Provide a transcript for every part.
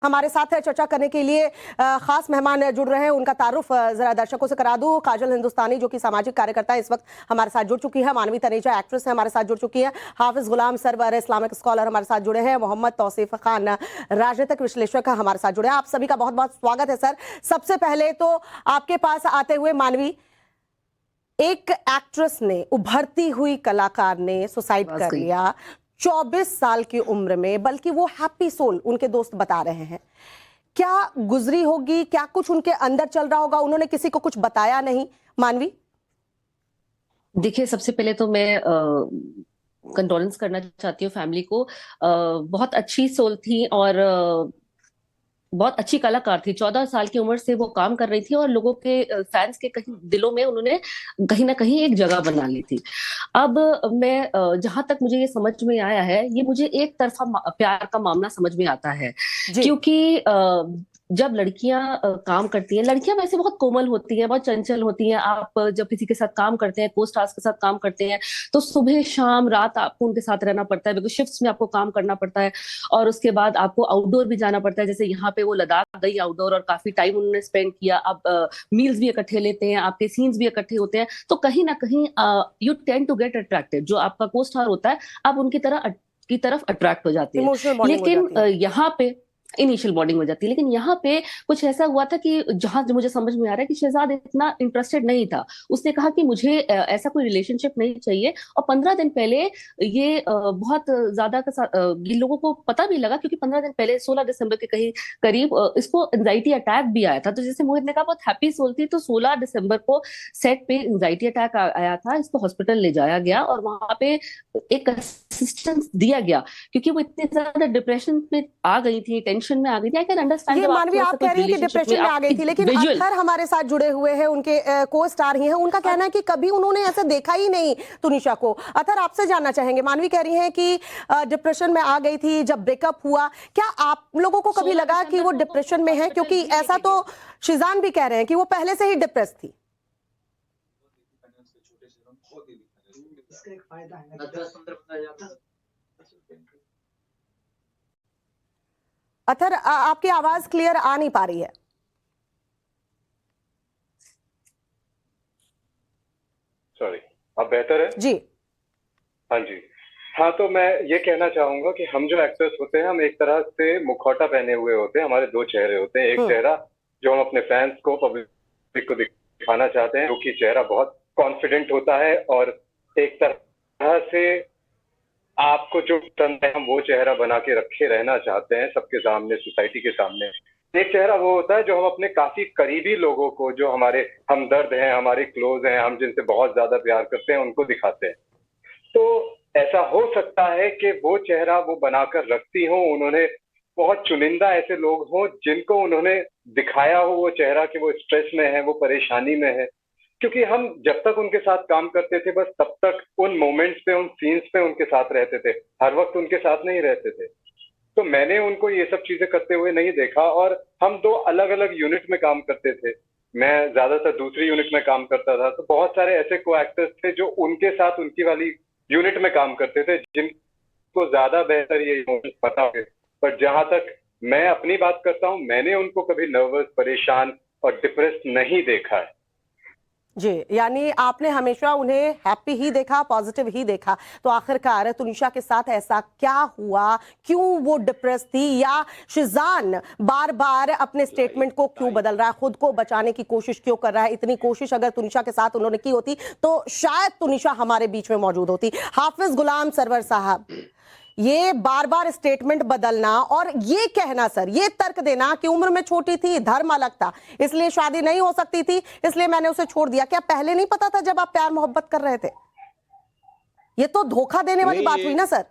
हमारे साथ है चर्चा करने के लिए खास मेहमान जुड़ रहे हैं। उनका तारुफ जरा दर्शकों से करा दूं। काजल हिंदुस्तानी जो कि सामाजिक कार्यकर्ता है, इस वक्त हमारे साथ जुड़ चुकी है। मानवी तनेजा एक्ट्रेस है, हमारे साथ जुड़ चुकी है। हाफिज गुलाम सरवर इस्लामिक स्कॉलर हमारे साथ जुड़े हैं। मोहम्मद तौसीफ खान राजनीतिक विश्लेषक हमारे साथ जुड़े हैं। आप सभी का बहुत बहुत स्वागत है सर। सबसे पहले तो आपके पास आते हुए मानवी, एक एक्ट्रेस ने, उभरती हुई कलाकार ने सुसाइड कर लिया 24 साल की उम्र में, बल्कि वो हैप्पी सोल उनके दोस्त बता रहे हैं। क्या गुजरी होगी, क्या कुछ उनके अंदर चल रहा होगा? उन्होंने किसी को कुछ बताया नहीं। मानवी, देखिए, सबसे पहले तो मैं कंडोलेंस करना चाहती हूँ फैमिली को। बहुत अच्छी सोल थी और बहुत अच्छी कलाकार थी। 14 साल की उम्र से वो काम कर रही थी और लोगों के फैंस के कहीं दिलों में उन्होंने कहीं ना कहीं एक जगह बना ली थी। अब मैं जहां तक मुझे ये समझ में आया है, ये मुझे एक तरफा प्यार का मामला समझ में आता है। क्योंकि जब लड़कियां काम करती हैं, लड़कियां वैसे बहुत कोमल होती हैं, बहुत चंचल होती हैं। आप जब किसी के साथ काम करते हैं, को स्टार्स के साथ काम करते हैं, तो सुबह शाम रात आपको उनके साथ रहना पड़ता है, बिकॉज शिफ्ट्स में आपको काम करना पड़ता है। और उसके बाद आपको आउटडोर भी जाना पड़ता है। जैसे यहाँ पे वो लद्दाख गई आउटडोर और काफी टाइम उन्होंने स्पेंड किया। अब मील्स भी इकट्ठे लेते हैं, आपके सीन्स भी इकट्ठे होते हैं, तो कहीं ना कहीं you tend to get attracted. जो आपका को स्टार होता है, आप उनकी तरफ अट्रैक्ट हो जाते हैं। लेकिन यहाँ पे इनिशियल बॉन्डिंग हो जाती है। लेकिन यहाँ पे कुछ ऐसा हुआ था कि जहां मुझे समझ में आ रहा है कि शहजाद इतना इंटरेस्टेड नहीं था। उसने कहा कि मुझे ऐसा कोई रिलेशनशिप नहीं चाहिए। और 15 दिन पहले ये बहुत ज्यादा ये लोगों को पता भी लगा, क्योंकि 15 दिन पहले 16 दिसंबर के कहीं करीब इसको एंजाइटी अटैक भी आया था। तो जैसे मोहित ने कहा, बहुत हैप्पी सोल थी, तो 16 दिसंबर को सेट पे एंजाइटी अटैक आया था। इसको हॉस्पिटल ले जाया गया और वहां पे एक असिस्टेंस दिया गया, क्योंकि वो इतनी ज्यादा डिप्रेशन में आ गई थी, टेंशन में आ गई थी। I can understand. ये मानवी, आप कह रही हैं कि डिप्रेशन में आ गई थी, लेकिन अथर हमारे साथ जुड़े हुए हैं, उनके को स्टार ही हैं। उनका कहना है कि कभी उन्होंने ऐसा देखा ही नहीं तुनिशा को। अथर, आपसे जानना चाहेंगे। मानवी कह रही हैं कि डिप्रेशन में आ गई थी जब ब्रेकअप हुआ। क्या आप लोगों को कभी लगा कि वो डिप्रेशन में है? क्योंकि ऐसा तो शिजान भी कह रहे हैं कि वो पहले से ही डिप्रेस थी। अथर, आपकी आवाज क्लियर आ नहीं पा रही है। सॉरी, अब बेहतर है जी? हाँ जी। हाँ, तो मैं ये कहना चाहूंगा कि हम जो एक्टर्स होते हैं, हम एक तरह से मुखौटा पहने हुए होते हैं। हमारे दो चेहरे होते हैं। एक चेहरा जो हम अपने फैंस को, पब्लिक को दिखाना चाहते हैं, जो कि चेहरा बहुत कॉन्फिडेंट होता है, और एक तरह से आपको जो पसंद है हम वो चेहरा बना के रखे रहना चाहते हैं सबके सामने, सोसाइटी के सामने। एक चेहरा वो होता है जो हम अपने काफी करीबी लोगों को, जो हमारे हमदर्द हैं, हमारे क्लोज हैं, हम जिनसे बहुत ज्यादा प्यार करते हैं, उनको दिखाते हैं। तो ऐसा हो सकता है कि वो चेहरा वो बनाकर रखती हो उन्होंने, बहुत चुनिंदा ऐसे लोग हों जिनको उन्होंने दिखाया हो वो चेहरा कि वो स्ट्रेस में है, वो परेशानी में है। क्योंकि हम जब तक उनके साथ काम करते थे, बस तब तक उन मोमेंट्स पे, उन सीन्स पे उनके साथ रहते थे, हर वक्त उनके साथ नहीं रहते थे। तो मैंने उनको ये सब चीजें करते हुए नहीं देखा। और हम दो अलग अलग यूनिट में काम करते थे। मैं ज्यादातर दूसरी यूनिट में काम करता था, तो बहुत सारे ऐसे को एक्टर्स थे जो उनके साथ उनकी वाली यूनिट में काम करते थे, जिनको ज्यादा बेहतर ये पता है। पर जहां तक मैं अपनी बात करता हूँ, मैंने उनको कभी नर्वस, परेशान और डिप्रेस नहीं देखा है। जी, यानी आपने हमेशा उन्हें हैप्पी ही देखा, पॉजिटिव ही देखा। तो आखिरकार तुनिशा के साथ ऐसा क्या हुआ? क्यों वो डिप्रेस थी? या शिजान बार बार अपने स्टेटमेंट को क्यों बदल रहा है? खुद को बचाने की कोशिश क्यों कर रहा है? इतनी कोशिश अगर तुनिशा के साथ उन्होंने की होती तो शायद तुनिशा हमारे बीच में मौजूद होती। हाफिज गुलाम सरवर साहब, ये बार बार स्टेटमेंट बदलना और ये कहना, सर, ये तर्क देना कि उम्र में छोटी थी, धर्म अलग था, इसलिए शादी नहीं हो सकती थी, इसलिए मैंने उसे छोड़ दिया। क्या पहले नहीं पता था जब आप प्यार मोहब्बत कर रहे थे? ये तो धोखा देने वाली बात हुई ना सर।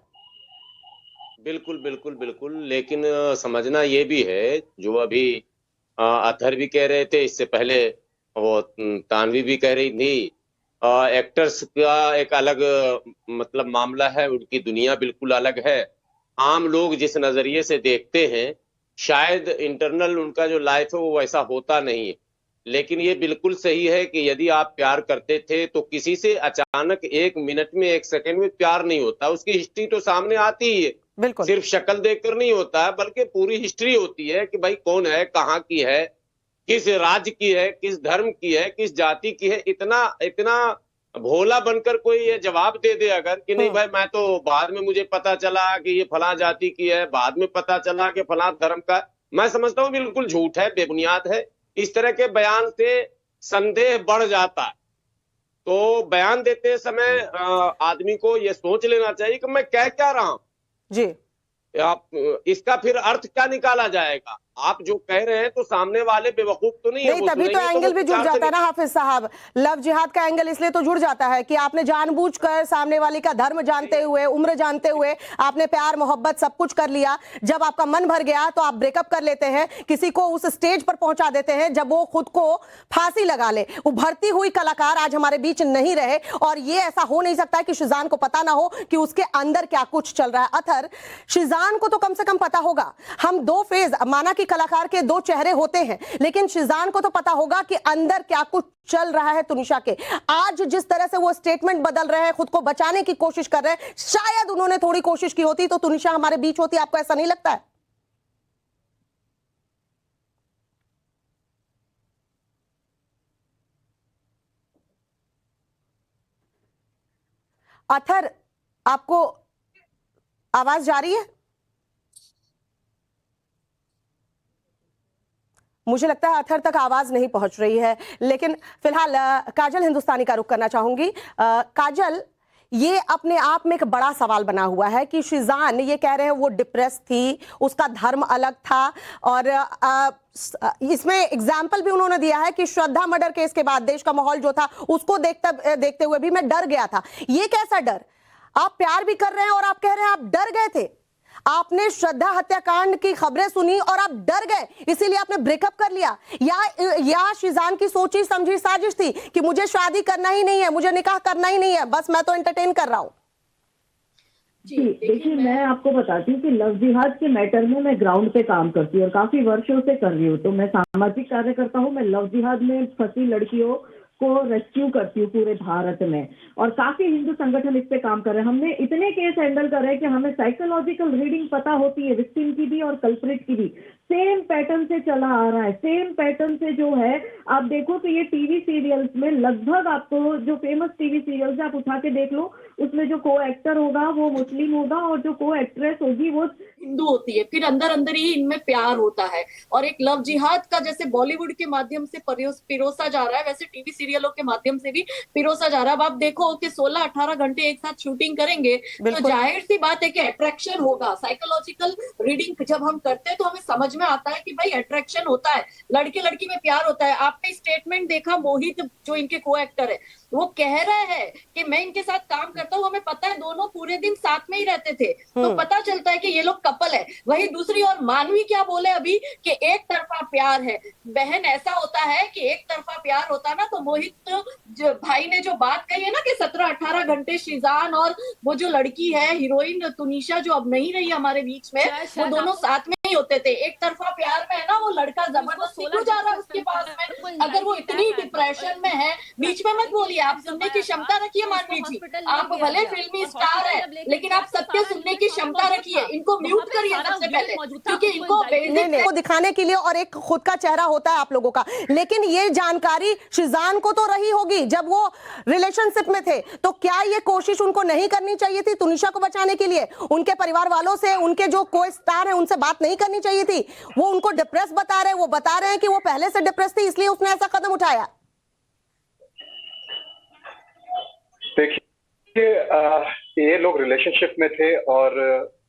बिल्कुल बिल्कुल बिल्कुल। लेकिन समझना ये भी है, जो अभी अतहर भी कह रहे थे, इससे पहले वो तानवी भी कह रही थी, एक्टर्स का एक अलग मतलब मामला है, उनकी दुनिया बिल्कुल अलग है। आम लोग जिस नजरिए से देखते हैं, शायद इंटरनल उनका जो लाइफ है वो वैसा होता नहीं है। लेकिन ये बिल्कुल सही है कि यदि आप प्यार करते थे तो किसी से अचानक 1 मिनट में, 1 सेकंड में प्यार नहीं होता, उसकी हिस्ट्री तो सामने आती ही है। बिल्कुल। सिर्फ शक्ल देखकर नहीं होता है, बल्कि पूरी हिस्ट्री होती है कि भाई कौन है, कहाँ की है, किस राज्य की है, किस धर्म की है, किस जाति की है। इतना इतना भोला बनकर कोई ये जवाब दे दे अगर कि नहीं भाई मैं तो बाद में मुझे पता चला कि ये फला जाति की है, बाद में पता चला कि फला धर्म का, मैं समझता हूँ बिल्कुल झूठ है, बेबुनियाद है। इस तरह के बयान से संदेह बढ़ जाता है। तो बयान देते समय आदमी को ये सोच लेना चाहिए कि मैं कह क्या रहा हूं। जी, आप इसका फिर अर्थ क्या निकाला जाएगा। आप जो कह रहे हैं तो सामने वाले बेवकूफ तो नहीं है, नहीं वो तभी तो सुनेंगे एंगल वो भी जुड़ विचार से जाता है ना हाफिज साहब। लव जिहाद का एंगल इसलिए तो जुड़ जाता है कि आपने जानबूझकर सामने वाले का धर्म जानते हुए, उम्र जानते हुए आपने प्यार मोहब्बत सब कुछ कर लिया। जब आपका मन भर गया तो आप ब्रेकअप कर लेते हैं, किसी को उस स्टेज पर पहुंचा देते हैं जब वो खुद को फांसी लगा ले। उभरती हुई कलाकार आज हमारे बीच नहीं रहे, और ये ऐसा हो नहीं सकता है कि शिजान को पता ना हो कि उसके अंदर क्या कुछ चल रहा है। अथर, शिजान को तो कम से कम पता होगा। हम दो फेज, माना कि कलाकार के दो चेहरे होते हैं, लेकिन शिजान को तो पता होगा कि अंदर क्या कुछ चल रहा है तुनिशा के। आज जिस तरह से वो स्टेटमेंट बदल रहे हैं, खुद को बचाने की कोशिश कर रहे हैं, शायद उन्होंने थोड़ी कोशिश की होती तो तुनिशा हमारे बीच होती। आपको ऐसा नहीं लगता है? अथर, आपको आवाज जा रही है? मुझे लगता है अथर तक आवाज नहीं पहुंच रही है। लेकिन फिलहाल काजल हिंदुस्तानी का रुख करना चाहूंगी। काजल, ये अपने आप में एक बड़ा सवाल बना हुआ है कि शिजान ये कह रहे हैं वो डिप्रेस थी, उसका धर्म अलग था, और इसमें एग्जाम्पल भी उन्होंने दिया है कि श्रद्धा मर्डर केस के बाद देश का माहौल जो था उसको देखते हुए भी मैं डर गया था। ये कैसा डर? आप प्यार भी कर रहे हैं और आप कह रहे हैं आप डर गए थे। आपने श्रद्धा हत्याकांड की खबरें सुनी और आप डर गए, इसीलिए आपने ब्रेकअप कर लिया? या शिजान की सोची समझी साजिश थी कि मुझे शादी करना ही नहीं है, मुझे निकाह करना ही नहीं है, बस मैं तो एंटरटेन कर रहा हूं? जी देखिए, मैं आपको बताती हूँ कि लव जिहाद के मैटर में मैं ग्राउंड पे काम करती हूँ और काफी वर्षों से कर रही हूँ। तो मैं सामाजिक कार्य करता हूँ, मैं लव जिहाद में फंसी लड़कियों को रेस्क्यू करती हूँ पूरे भारत में, और काफी हिंदू संगठन इस पे काम कर रहे हैं। हमने इतने केस हैंडल कर रहे हैं कि हमें साइकोलॉजिकल रीडिंग पता होती है, विक्टिम की भी और कल्प्रिट की भी। सेम पैटर्न से चला आ रहा है, सेम पैटर्न से जो है आप देखो तो ये टीवी सीरियल्स में लगभग आपको जो फेमस टीवी सीरियल्स है आप उठा के देख लो, उसमें जो को एक्टर होगा वो मुस्लिम होगा और जो को एक्ट्रेस होगी वो हिंदू होती है। फिर अंदर अंदर ही इनमें प्यार होता है, और एक लव जिहाद का जैसे बॉलीवुड के माध्यम से पिरोसा जा रहा है, वैसे टीवी सीरियलों के माध्यम से भी पिरोसा जा रहा है। अब आप देखो कि 16-18 घंटे एक साथ शूटिंग करेंगे तो जाहिर सी बात है कि अट्रैक्शन होगा। साइकोलॉजिकल रीडिंग जब हम करते हैं तो हमें समझ में आता है कि भाई अट्रैक्शन होता है, लड़के लड़की में प्यार होता है। आपने स्टेटमेंट देखा, मोहित जो इनके को एक्टर है वो कह रहे हैं कि मैं इनके साथ काम करता हूँ, हमें पता है दोनों पूरे दिन साथ में ही रहते थे, तो पता चलता है कि ये लोग कपल है। वही दूसरी ओर मानवी क्या बोले अभी कि एक तरफा प्यार है। बहन, ऐसा होता है कि एक तरफा प्यार होता ना तो मोहित भाई ने जो बात कही है ना कि 17-18 घंटे शिजान और वो जो लड़की है हीरोइन तुनिशा जो अब नहीं रही हमारे बीच में, वो दोनों साथ में ही होते थे। एक तरफा प्यार में है ना, वो लड़का जबरदस्ती क्यों जा रहा है उसके पास में? अगर वो इतनी डिप्रेशन में है, बीच में मत बोलिए, आप सुनने की क्षमता रखिए मानवी जी। आप भले फिल्मी स्टार है लेकिन आप सबके सुनने की क्षमता रखिए। इनको म्यूट करिए सबसे पहले, क्योंकि इनको बेसिक को दिखाने के लिए और एक खुद का चेहरा होता है आप लोगों का। लेकिन ये जानकारी शिजान को तो रही होगी जब वो रिलेशनशिप में थे, तो क्या ये कोशिश उनको नहीं करनी चाहिए थी तुनिशा को बचाने के लिए? उनके परिवार वालों से, उनके जो को स्टार है उनसे बात नहीं करनी चाहिए थी? वो उनको डिप्रेस बता रहे हैं, वो बता रहे हैं कि वो पहले से डिप्रेस थी इसलिए उसने ऐसा कदम उठाया। देखिए, ये लोग रिलेशनशिप में थे और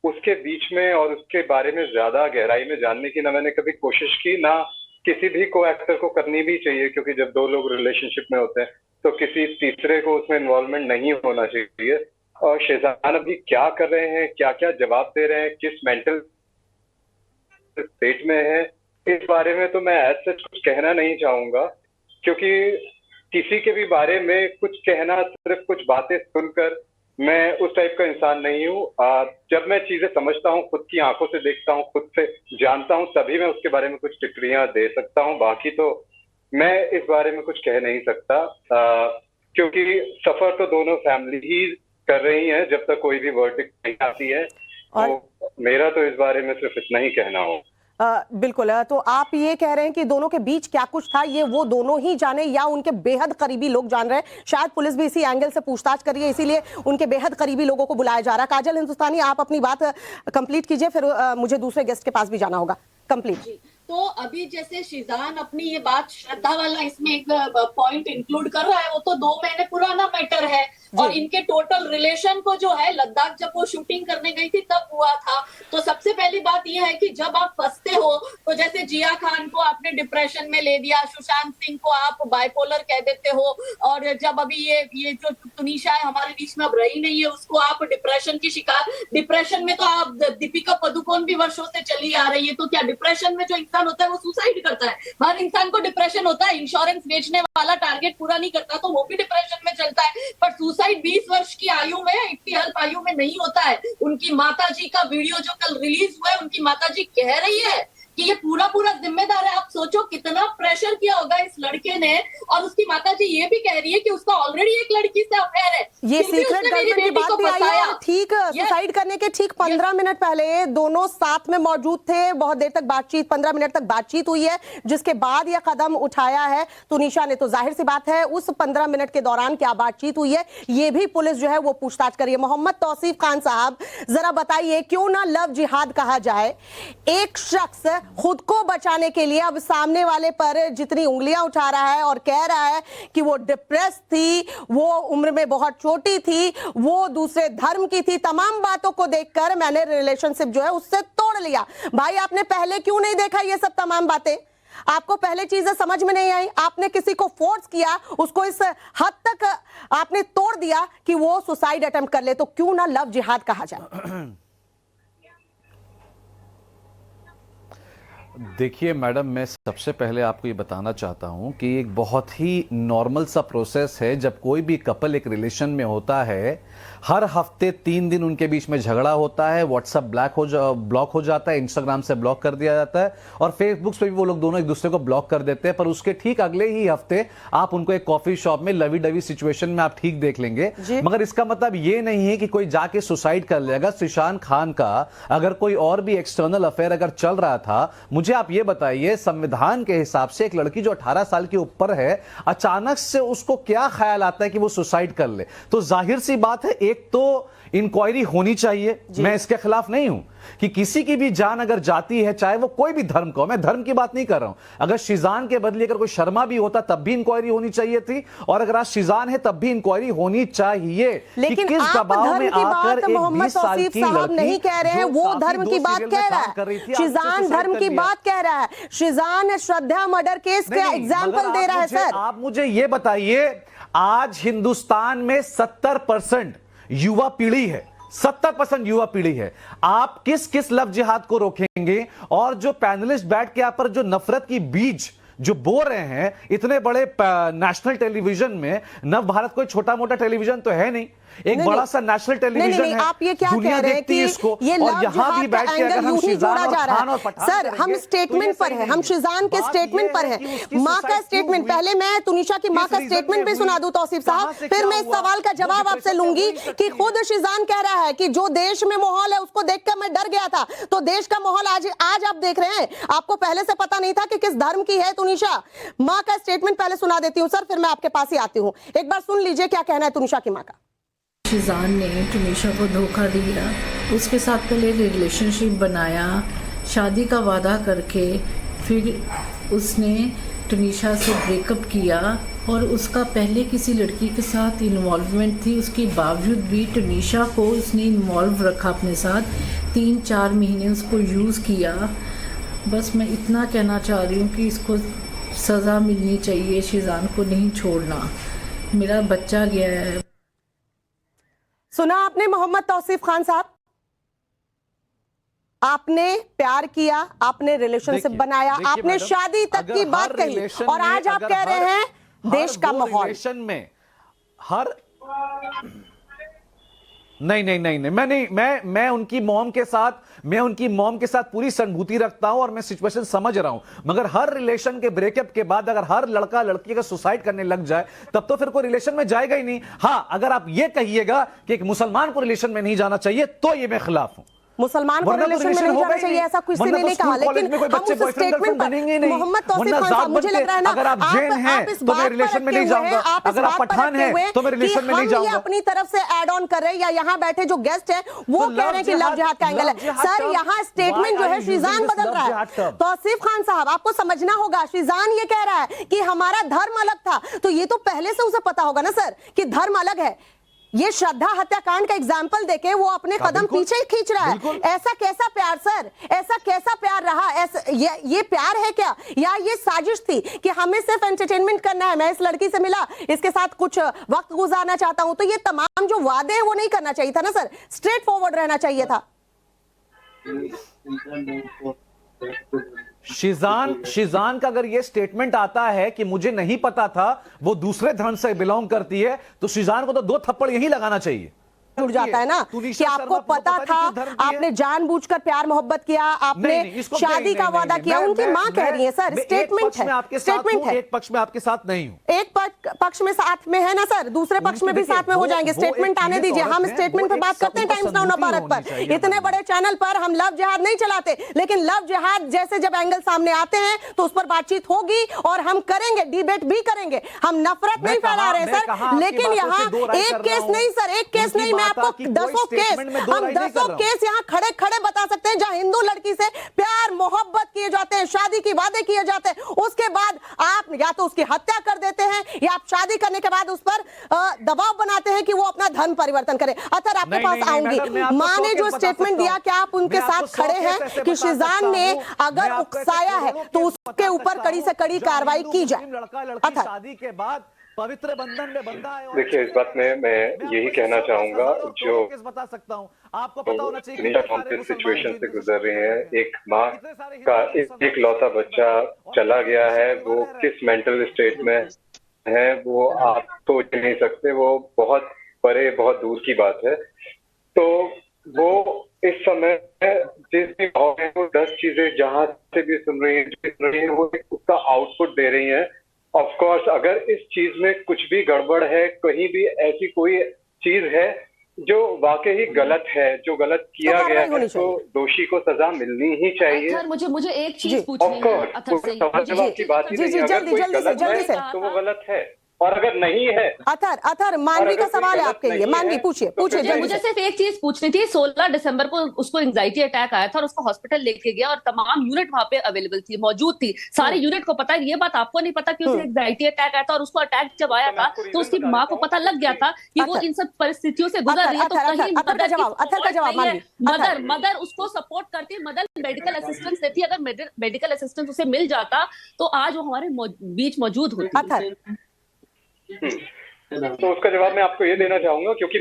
उसके बीच में और उसके बारे में ज्यादा गहराई में जानने की ना मैंने कभी कोशिश की, ना किसी भी को एक्टर को करनी भी चाहिए, क्योंकि जब दो लोग रिलेशनशिप में होते हैं तो किसी तीसरे को उसमें इन्वॉल्वमेंट नहीं होना चाहिए। और शेजान अभी क्या कर रहे हैं, क्या क्या जवाब दे रहे हैं, किस मेंटल स्टेट में है, इस बारे में तो मैं ऐसा कुछ कहना नहीं चाहूंगा, क्योंकि किसी के भी बारे में कुछ कहना, सिर्फ कुछ बातें सुनकर, मैं उस टाइप का इंसान नहीं हूँ। जब मैं चीजें समझता हूँ, खुद की आंखों से देखता हूँ, खुद से जानता हूँ, तभी मैं उसके बारे में कुछ टिप्पणियां दे सकता हूँ। बाकी तो मैं इस बारे में कुछ कह नहीं सकता, क्योंकि सफर तो दोनों फैमिली ही कर रही है जब तक कोई भी वर्डिक्ट नहीं आती है। तो मेरा तो इस बारे में सिर्फ इतना ही कहना हो। बिल्कुल। तो आप ये कह रहे हैं कि दोनों के बीच क्या कुछ था ये वो दोनों ही जाने या उनके बेहद करीबी लोग जान रहे हैं? शायद पुलिस भी इसी एंगल से पूछताछ कर रही है, इसीलिए उनके बेहद करीबी लोगों को बुलाया जा रहा है। काजल हिंदुस्तानी, आप अपनी बात कंप्लीट कीजिए, फिर मुझे दूसरे गेस्ट के पास भी जाना होगा। कंप्लीट। तो अभी जैसे शिजान अपनी ये बात श्रद्धा वाला इसमें एक पॉइंट इंक्लूड कर रहा है, वो तो 2 महीने पुराना मैटर है और इनके टोटल रिलेशन को जो है लद्दाख जब वो शूटिंग करने गई थी तब हुआ था। तो सबसे पहली बात ये है कि जब आप फंसते हो तो जैसे जिया खान को आपने डिप्रेशन में ले दिया, सुशांत सिंह को आप बाइपोलर कह देते हो, और जब अभी ये जो तुनिशा है हमारे बीच में अब रही नहीं है उसको आप डिप्रेशन की शिकार, डिप्रेशन में तो आप दीपिका पादुकोण भी वर्षों से चली आ रही है। तो क्या डिप्रेशन में जो इंसान होता है वो सुसाइड करता है? हर इंसान को डिप्रेशन होता है। इंश्योरेंस बेचने वाला टारगेट पूरा नहीं करता तो वो भी डिप्रेशन में चलता है, पर सुसाइड 20 वर्ष की आयु में, इतनी अल्प आयु में नहीं होता है। उनकी माताजी का वीडियो जो कल रिलीज हुआ है, उनकी माताजी कह रही है कि ये पूरा जिम्मेदार है। आप सोचो कितना प्रेशर किया होगा इस लड़के ने, और उसकी माताजी ये भी कह रही है कि उसका ऑलरेडी एक लड़की से अफेयर है। ये सीक्रेट गर्लफ्रेंड की बात भी आई है। ठीक, सुसाइड करने के ठीक 15 मिनट पहले दोनों साथ में मौजूद थे, बहुत देर तक बातचीत, 15 मिनट तक बातचीत हुई है, जिसके बाद यह कदम उठाया है तुनिशा ने। तो जाहिर सी बात है उस 15 मिनट के दौरान क्या बातचीत हुई है ये भी पुलिस जो है वो पूछताछ कर रही है। मोहम्मद तौसीफ खान साहब, जरा बताइए, क्यों ना लव जिहाद कहा जाए? एक शख्स खुद को बचाने के लिए अब सामने वाले पर जितनी उंगलियां उठा रहा है और कह रहा है कि वो डिप्रेस थी, वो उम्र में बहुत छोटी थी, वो दूसरे धर्म की थी, तमाम बातों को देखकर मैंने रिलेशनशिप जो है उससे तोड़ लिया। भाई आपने पहले क्यों नहीं देखा ये सब तमाम बातें? आपको पहले चीजें समझ में नहीं आई? आपने किसी को फोर्स किया, उसको इस हद तक आपने तोड़ दिया कि वो सुसाइड अटेम्प्ट कर ले। तो क्यों ना लव जिहाद कहा जाए? देखिए मैडम, मैं सबसे पहले आपको ये बताना चाहता हूँ कि एक बहुत ही नॉर्मल सा प्रोसेस है। जब कोई भी कपल एक रिलेशन में होता है, हर हफ्ते 3 दिन उनके बीच में झगड़ा होता है, व्हाट्सएप ब्लॉक हो जाता है, इंस्टाग्राम से ब्लॉक कर दिया जाता है और फेसबुक पे भी वो लोग दोनों एक दूसरे को ब्लॉक कर देते हैं। पर उसके ठीक अगले ही हफ्ते आप उनको एक कॉफी शॉप में लवी डवी सिचुएशन में आप ठीक देख लेंगे। मगर इसका मतलब ये नहीं है कि कोई जाके सुसाइड कर लेगा। सुशांत खान का अगर कोई और भी एक्सटर्नल अफेयर अगर चल रहा था, मुझे आप ये बताइए, संविधान के हिसाब से एक लड़की जो 18 साल के ऊपर है, अचानक से उसको क्या ख्याल आता है कि वो सुसाइड कर ले? तो जाहिर सी बात है, एक तो इंक्वायरी होनी चाहिए। मैं इसके खिलाफ नहीं हूं कि किसी की भी जान अगर जाती है, चाहे वो कोई भी धर्म का हो, मैं धर्म की बात नहीं कर रहा हूं। अगर शिजान के बदले अगर कोई शर्मा भी होता तब भी इंक्वायरी होनी चाहिए थी, और अगर आज शिजान है तब भी इंक्वायरी होनी चाहिए। लेकिन कि किस आप दबाव धर्म में की बात आकर एक मोहम्मद 20 साल तौसीफ की साहब लड़की नहीं कह रहे हैं, जो वो काफी धर्म की 2 बात सीरियल कह में रहा काम कर रही है। थी, आपने शिजान सुसाइड धर्म कर की लिया। बात कह रहा है। शिजान श्रद्धा मर्डर केस का नहीं, एग्जाम्पल मगर दे रहा है सर। आप मुझे ये बताइए, आज हिंदुस्तान में 70% युवा पीढ़ी है, 70% युवा पीढ़ी है। आप किस किस लव जिहाद को रोकेंगे? और जो पैनलिस्ट बैठ के यहाँ पर जो नफरत की बीज जो बो रहे हैं इतने बड़े नेशनल टेलीविजन में, नव भारत कोई छोटा मोटा टेलीविजन तो है नहीं, एक बड़ा सा नेशनल टेलीविजन है। आप ये क्या कह रहे हैं कि ये लव जिहाद का एंगल यूं ही जोड़ा जा रहा है? सर, हम स्टेटमेंट पर हैं, हम शिजान के स्टेटमेंट पर हैं। माँ का स्टेटमेंट, पहले मैं तुनिशा की माँ का स्टेटमेंट भी सुना दूं तौसीफ साहब, फिर मैं इस सवाल का जवाब आपसे लूंगी कि खुद शिजान कह रहा है कि जो देश में माहौल है उसको देखकर मैं डर गया था। तो देश का माहौल आज आप देख रहे हैं, आपको पहले से पता नहीं था कि किस धर्म की है तुनिशा। माँ का स्टेटमेंट पहले सुना देती हूँ सर, फिर मैं आपके पास ही आती हूँ। एक बार सुन लीजिए क्या कहना है तुनिशा की माँ का। शिजान ने तुनिशा को धोखा दिया, उसके साथ पहले रिलेशनशिप बनाया, शादी का वादा करके फिर उसने तुनिशा से ब्रेकअप किया और उसका पहले किसी लड़की के साथ इन्वॉल्वमेंट थी। उसके बावजूद भी तुनिशा को उसने इन्वॉल्व रखा अपने साथ, 3-4 महीने उसको यूज़ किया। बस मैं इतना कहना चाह रही हूँ कि इसको सज़ा मिलनी चाहिए, शिजान को नहीं छोड़ना। मेरा बच्चा गया है। सुना आपने मोहम्मद तौसीफ खान साहब, आपने प्यार किया, आपने रिलेशनशिप बनाया, आपने शादी तक की बात कही, और आज आप कह रहे हैं देश का माहौल रिलेशन में हर नहीं, मैं उनकी मॉम के साथ पूरी सहानुभूति रखता हूं और मैं सिचुएशन समझ रहा हूं। मगर हर रिलेशन के ब्रेकअप के बाद अगर हर लड़का लड़की का सुसाइड करने लग जाए तब तो फिर कोई रिलेशन में जाएगा ही नहीं। हां, अगर आप ये कहिएगा कि एक मुसलमान को रिलेशन में नहीं जाना चाहिए तो ये मैं खिलाफ हूं। मुसलमान को वरना तो रिलेशन में relation नहीं होगा जाना ही चाहिए नहीं। ऐसा किसी वरना ने तो नहीं कहा, स्कूल कॉलेज लेकिन में कोई हम बच्चे उस boyfriend स्टेटमेंट girlfriend बनेंगे ही नहीं। मोहम्मद तौसीफ वरना खान जात साहब मुझे बन के लग रहा है ना अगर आप जैन हैं आप इस तो मैं बात पर रिलेशन में अटके नहीं हुए हैं, जाऊंगा, आप इस अगर आप बात पर पठान अटके हैं हुए तो मैं कि रिलेशन में नहीं हम ये जाऊंगा। अपनी तरफ से ऐड ऑन कर रहे हैं या यहाँ बैठे जो गेस्ट है वो तो कह रहे हैं कि लव जिहाद का एंगल है। love jihad सर term, यहाँ स्टेटमेंट why जो are है you शीजान using this बदल love रहा है। jihad term? तौसीफ खान साहब आपको समझना होगा, शीजान ये कह रहा है कि हमारा धर्म अलग था, तो ये तो पहले से उसे पता होगा ना सर कि धर्म अलग है। ये श्रद्धा हत्याकांड का एग्जाम्पल देके वो अपने हाँ, कदम बिल्कुल, पीछे ही खींच रहा है। बिल्कुल। ऐसा कैसा प्यार सर, ऐसा कैसा प्यार रहा, ऐसा ये प्यार है क्या या ये साजिश थी कि हमें सिर्फ एंटरटेनमेंट करना है, मैं इस लड़की से मिला, इसके साथ कुछ वक्त गुजारना चाहता हूं, तो ये तमाम जो वादे हैं वो नहीं करना चाहिए था ना सर, स्ट्रेट फॉरवर्ड रहना चाहिए था। शीजान का अगर ये स्टेटमेंट आता है कि मुझे नहीं पता था वो दूसरे धर्म से बिलोंग करती है, तो शीजान को तो 2 थप्पड़ यही लगाना चाहिए। जुड़ जाता है ना कि आपको पता था, आपने जानबूझकर प्यार मोहब्बत किया, आपने शादी का वादा किया, उनकी मां कह रही है सर, स्टेटमेंट है, स्टेटमेंट है। एक पक्ष में आपके साथ नहीं हूं, एक पक्ष में साथ में है ना सर, दूसरे पक्ष में भी साथ में हो जाएंगे। स्टेटमेंट आने दीजिए, हम स्टेटमेंट पे बात करते हैं टाइम्स नाउ भारत पर। इतने बड़े चैनल पर हम लव जिहाद नहीं चलाते, लेकिन लव जिहाद जैसे जब एंगल सामने आते हैं तो उस पर बातचीत होगी और हम करेंगे, डिबेट भी करेंगे। हम नफरत नहीं फैला रहे सर, लेकिन यहाँ एक केस नहीं सर, एक केस नहीं, मैं आपको 10 केस, हम 10 केस यहाँ खड़े खड़े बता सकते हैं जहां हिंदू लड़की से प्यार मोहब्बत किए जाते हैं, शादी की वादे किए जाते हैं, उसके बाद आप या तो उसकी हत्या कर देते हैं या आप शादी करने के बाद उस पर दबाव बनाते हैं कि वो अपना धर्म परिवर्तन करे। अतर आपके पास आऊंगी, मां ने जो स्टेटमेंट दिया, क्या आप उनके साथ खड़े हैं कि शीजान ने अगर उकसाया है तो उसके ऊपर कड़ी से कड़ी कार्रवाई की जाए? अतर शादी के बाद पवित्र बंधन में बंधा है। देखिए, इस बात में मैं यही कहना चाहूंगा, जो बता सकता हूं, आपको पता होना चाहिए दुनिया कौन सी सिचुएशन से गुजर रही है। एक माँ का एक लौता बच्चा चला गया है, वो किस मेंटल स्टेट में है वो आप सोच नहीं सकते, वो बहुत परे, बहुत दूर की बात है। तो वो इस समय जिस भी भाव में वो 10 चीजें जहां से भी सुन रही है वो उसका आउटपुट दे रही है। ऑफ कोर्स अगर इस चीज में कुछ भी गड़बड़ है, कहीं भी ऐसी कोई चीज है जो वाकई ही गलत है, जो गलत किया गया है, तो दोषी को सजा मिलनी ही चाहिए। अथर, मुझे एक चीज पूछनी है अथर से। सवाल की बात ही नहीं है, अगर कोई गलत है तो वो गलत है, और अगर नहीं है। अथर मानवी का सवाल है आपके लिए, मानवी पूछिए। मुझे सिर्फ एक चीज पूछनी थी। 16 दिसंबर को उसको एंजाइटी अटैक आया था और उसको हॉस्पिटल लेके गया और तमाम यूनिट वहां पे अवेलेबल थी, मौजूद थी, सारे यूनिट को पता है। ये बात आपको नहीं पता कि उसे एंजाइटी अटैक आया था, और उसको अटैक जब आया था तो उसकी माँ को पता लग गया था कि वो इन सब परिस्थितियों से गुजर रही है। तो कहीं मदर उसको सपोर्ट करती, मदर मेडिकल असिस्टेंस देती। अगर मेडिकल असिस्टेंस उसे मिल जाता तो आज वो हमारे बीच मौजूद होती। तो उसका जवाब मैं आपको ये देना चाहूंगा, क्योंकि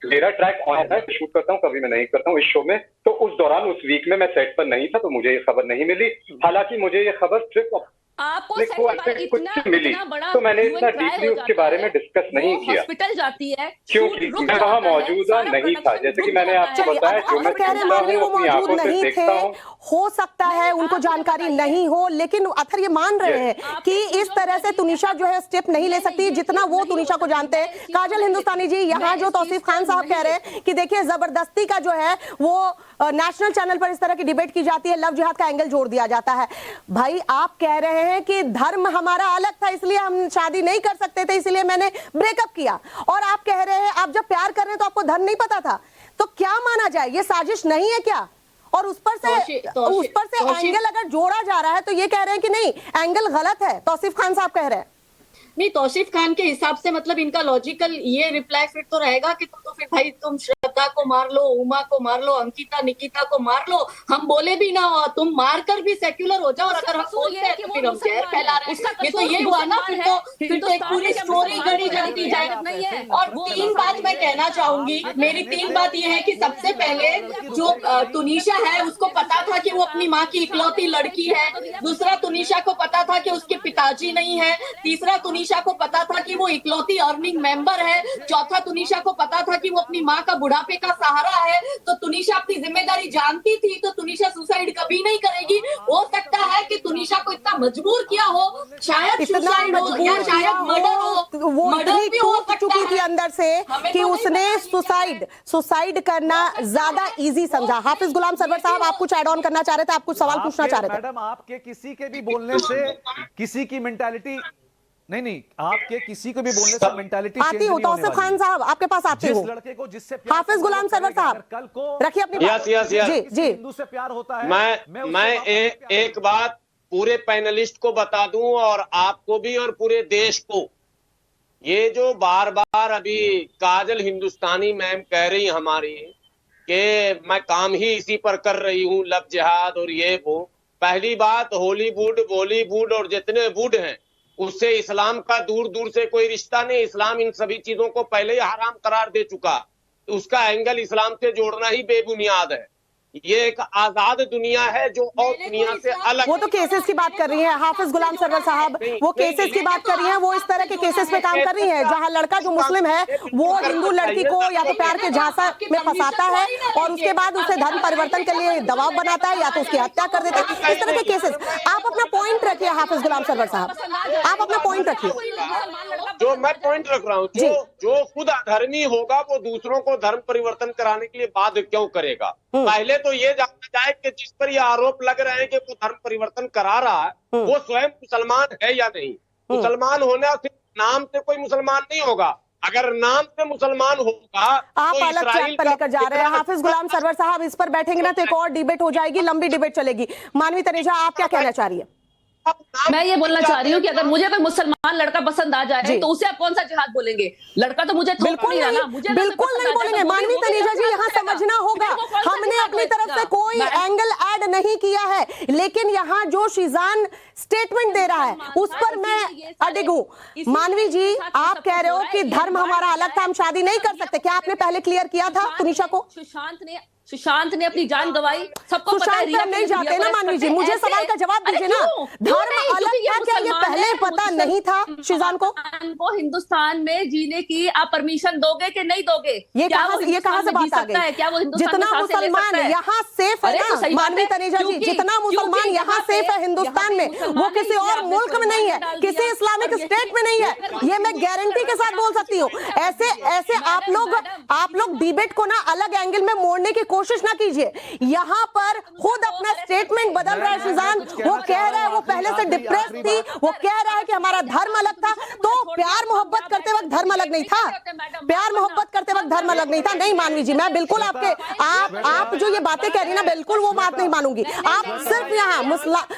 मेरा ट्रैक ऑन है, शूट करता हूँ, कभी मैं नहीं करता हूँ इस शो में। तो उस दौरान उस वीक में मैं सेट पर नहीं था, तो मुझे ये खबर नहीं मिली। हालांकि मुझे ये खबर सिर्फ आपको कुछ मिली, तो मैंने इतना डीपली उसके बारे में डिस्कस नहीं किया। हॉस्पिटल जाती है क्योंकि मैं वहाँ मौजूदा नहीं था, जैसे कि मैंने आपको बताया, जो मैं कह रहे मानवी वो मौजूद नहीं थे, हो सकता है उनको जानकारी नहीं हो, लेकिन अथर ये मान रहे हैं कि इस तरह से तुनिशा जो है स्टेप नहीं ले सकती जितना वो तुनिशा को जानते हैं। काजल हिंदुस्तानी जी, यहाँ जो तौसीफ खान साहब कह रहे हैं कि देखिए जबरदस्ती का जो है वो नेशनल चैनल पर इस तरह की डिबेट की जाती है, लव जिहाद का एंगल जोड़ दिया जाता है। भाई आप कह रहे हैं कि धर्म हमारा अलग था, इसलिए हम शादी नहीं कर सकते थे, इसलिए मैंने ब्रेकअप किया, और आप कह रहे हैं आप जब प्यार कर रहे हैं तो आपको धर्म नहीं पता था, तो क्या माना जाए? ये साजिश नहीं है क्या? और उस पर से एंगल अगर जोड़ा जा रहा है तो ये कह रहे हैं कि नहीं एंगल गलत है, तौसीफ खान साहब कह रहे हैं। नहीं, तौसीफ खान के हिसाब से मतलब इनका लॉजिकल ये रिप्लाई फिर तो रहेगा कि तो फिर भाई तुम श्रद्धा को मार लो, उमा को मार लो, अंकिता निकिता को मार लो, हम बोले भी ना हो, तुम मार कर भी सेक्युलर हो जाओ, और अगर हम बोलते हैं तो फिर हम जहर फैला रहे हैं। ये तो ये हुआ ना, फिर तो एक पूरी स्टोरी गढ़ी जाती जाए। और 3 बात मैं कहना चाहूंगी, मेरी 3 बात ये है कि सबसे पहले जो तुनिशा है उसको पता था कि वो अपनी माँ की इकलौती लड़की है। दूसरा, तुनिशा को पता था कि उसके पिताजी नहीं है। तीसरा, तुनिशा को पता था कि वो इकलौती अर्निंग मेंबर है। चौथा, तुनिशा को पता था कि वो अपनी माँ का बुढ़ापे का सहारा है। तो तुनिशा अपनी जिम्मेदारी जानती थी, तो तुनिशा सुसाइड कभी नहीं करेगी। हो सकता है कि तुनिशा को इतना मजबूर किया हो, शायद इतना सुसाइड हो या मजबूर शायद मर्डर हो, वो मर्डर इतनी भी हो टूट सकता चुकी थी है। अंदर से हमें कि तो नहीं उसने पता ये सुसाइड करना ज्यादा इजी समझा। हाफिज गुलाम सरवर साहब, आप कुछ ऐड ऑन करना चाह रहे थे, आप कुछ सवाल पूछना चाह रहे थे। मैडम, आपके किसी के भी बोलने से किसी की मेंटालिटी नहीं, आपके किसी को भी बोलने से मेंटालिटी आती हूँ तौसीफ खान साहब, आपके पास आती जिस हूँ। लड़के को जिससे हाफिज गुलाम सरवर साहब, कल को रखिए अपनी बात। यस जी जी हिंदू से प्यार होता है, मैं एक बात पूरे पैनलिस्ट को बता दूं और आपको भी और पूरे देश को, ये जो बार बार अभी काजल हिंदुस्तानी मैम कह रही हमारी कि मैं काम ही इसी पर कर रही हूं, लव जिहाद और ये वो। पहली बात, हॉलीवुड बॉलीवुड और जितने वुड हैं उससे इस्लाम का दूर दूर से कोई रिश्ता नहीं। इस्लाम इन सभी चीजों को पहले ही हराम करार दे चुका, उसका एंगल इस्लाम से जोड़ना ही बेबुनियाद है। ये एक आजाद दुनिया है जो और दुनिया से अलग। वो तो केसेस की बात कर रही है हाफिज गुलाम सरवर साहब, वो केसेस की बात कर रही हैं, वो इस तरह के केसेस पे काम कर रही हैं जहां लड़का जो मुस्लिम है वो हिंदू लड़की को या तो प्यार के झांसा में फंसाता है और उसके बाद उसे धर्म परिवर्तन के लिए दबाव बनाता है या तो उसकी हत्या कर देता है, इस तरह के केसेस। आप अपना पॉइंट रखिए हाफिज गुलाम सरवर साहब, आप अपना पॉइंट रखिए। जो मैं पॉइंट रख रहा हूँ, जो खुद अधर्मी होगा वो दूसरों को धर्म परिवर्तन कराने के लिए बाध्य क्यों करेगा? पहले तो ये जानना जाए कि जिस पर ये आरोप लग रहे हैं कि वो धर्म परिवर्तन करा रहा है वो स्वयं मुसलमान है या नहीं। मुसलमान होने सिर्फ नाम से कोई मुसलमान नहीं होगा। अगर नाम से मुसलमान होगा आप तो अलग ट्रैक पर लेकर जा रहे हैं हाफिज गुलाम सरवर साहब, इस पर बैठेंगे ना तो एक और डिबेट हो जाएगी, लंबी डिबेट चलेगी। मानवी तनेजा, आप क्या कहना चाह रही है? मैं ये बोलना चाह रही हूँ कि अगर मुझे कोई मुसलमान लड़का पसंद आ जाए तो उसे आप कौन सा जिहाद बोलेंगे? लड़का तो मुझे बिल्कुल नहीं, बिल्कुल नहीं बोलेंगे। मानवी तनेजा जी, यहाँ समझना होगा, हमने अपनी तरफ से कोई एंगल ऐड नहीं किया है, लेकिन यहाँ जो शीजान स्टेटमेंट दे रहा है उस पर मैं अडिग हूँ। मानवी जी, आप कह रहे हो कि धर्म हमारा अलग था, हम शादी नहीं कर सकते, क्या आपने पहले क्लियर किया था तुनिशा को? सुशांत ने अपनी जान गवाई, सबको पता है। सुशांत पर नहीं जाते ना मानवी जी, मुझे सवाल का जवाब दीजिए ना। धर्म अलग था क्या, ये पहले पता नहीं था शीजान को? हिंदुस्तान में जीने की आप परमिशन दोगे कि नहीं दोगे? ये कहां से बात आ गई? क्या वो जितना मुसलमान यहाँ सेफ है ना मानवी तनेजा जी, जितना मुसलमान यहाँ सेफ है हिंदुस्तान में, वो किसी और मुल्क में नहीं है, किसी इस्लामिक स्टेट में नहीं है, ये मैं गारंटी के साथ बोल सकती हूँ। ऐसे आप लोग डिबेट को ना अलग एंगल में मोड़ने की कोशिश ना कीजिए। यहाँ पर खुद अपना स्टेटमेंट बदल रहा है शीजान, वो कह रहा है वो पहले से डिप्रेस थी, वो कह रहा है कि हमारा धर्म अलग था। तो प्यार मोहब्बत करते वक्त धर्म अलग नहीं था, प्यार मोहब्बत करते वक्त धर्म अलग नहीं था। नहीं मानवी जी, मैं बिल्कुल आप जो ये बातें कह रही ना, बिल्कुल वो बात नहीं मानूंगी। आप सिर्फ यहाँ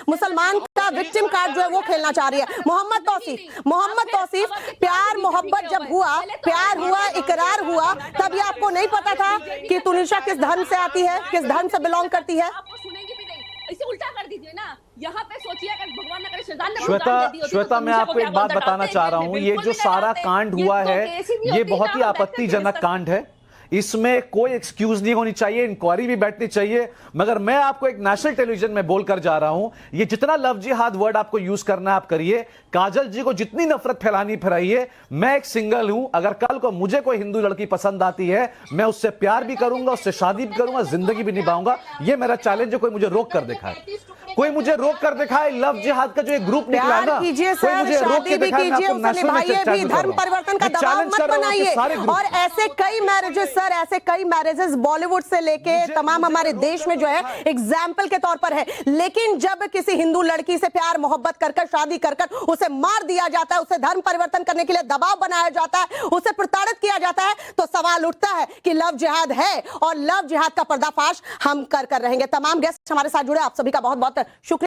मुसलमान का विक्टिम कार्ड जो है वो खेलना चाह रही है। मोहम्मद तौसीफ, प्यार मोहब्बत जब हुआ, प्यार हुआ, इकरार हुआ, तब ये आपको नहीं पता था कि तुनिशा किस धर्म से आती है, किस धर्म से बिलोंग करती है? आपको सुनेंगी भी नहीं, इसे उल्टा कर दीजिए ना। यहाँ पे सोचिए अगर भगवान ने शीजान ने श्वेता, मैं आपको एक बात बताना चाह रहा हूँ, ये जो सारा कांड हुआ है ये बहुत ही आपत्तिजनक कांड है, इसमें कोई एक्सक्यूज नहीं होनी चाहिए, इंक्वायरी भी बैठनी चाहिए। मगर मैं आपको एक नेशनल टेलीविजन में बोलकर जा रहा हूं, ये जितना लव जिहाद वर्ड आपको यूज करना है आप करिए, काजल जी को जितनी नफरत फैलानी फैलाइए। मैं एक सिंगल हूं, अगर कल को मुझे कोई हिंदू लड़की पसंद आती है मैं उससे प्यार भी करूंगा, उससे शादी भी करूंगा, जिंदगी भी निभाऊंगा। ये मेरा चैलेंज है, कोई मुझे रोक कर दिखाए, कोई मुझे रोक कर दिखाए। लव जिहाद का जो एक ग्रुप निकला ना, कीजिए सर, शादी भी कीजिए, उसे निभाइए भी, धर्म परिवर्तन का दबाव मत बनाइए। और ऐसे कई मैरिजेस सर, ऐसे कई मैरिजेस बॉलीवुड से लेके तमाम हमारे देश में जो है एग्जाम्पल के तौर पर है। लेकिन जब किसी हिंदू लड़की से प्यार मोहब्बत कर शादी कर उसे मार दिया जाता है, उसे धर्म परिवर्तन करने के लिए दबाव बनाया जाता है, उसे प्रताड़ित किया जाता है, तो सवाल उठता है कि लव जिहाद है और लव जिहाद का पर्दाफाश हम कर रहेंगे। तमाम गेस्ट हमारे साथ जुड़े, आप सभी का बहुत बहुत शुक्रिया।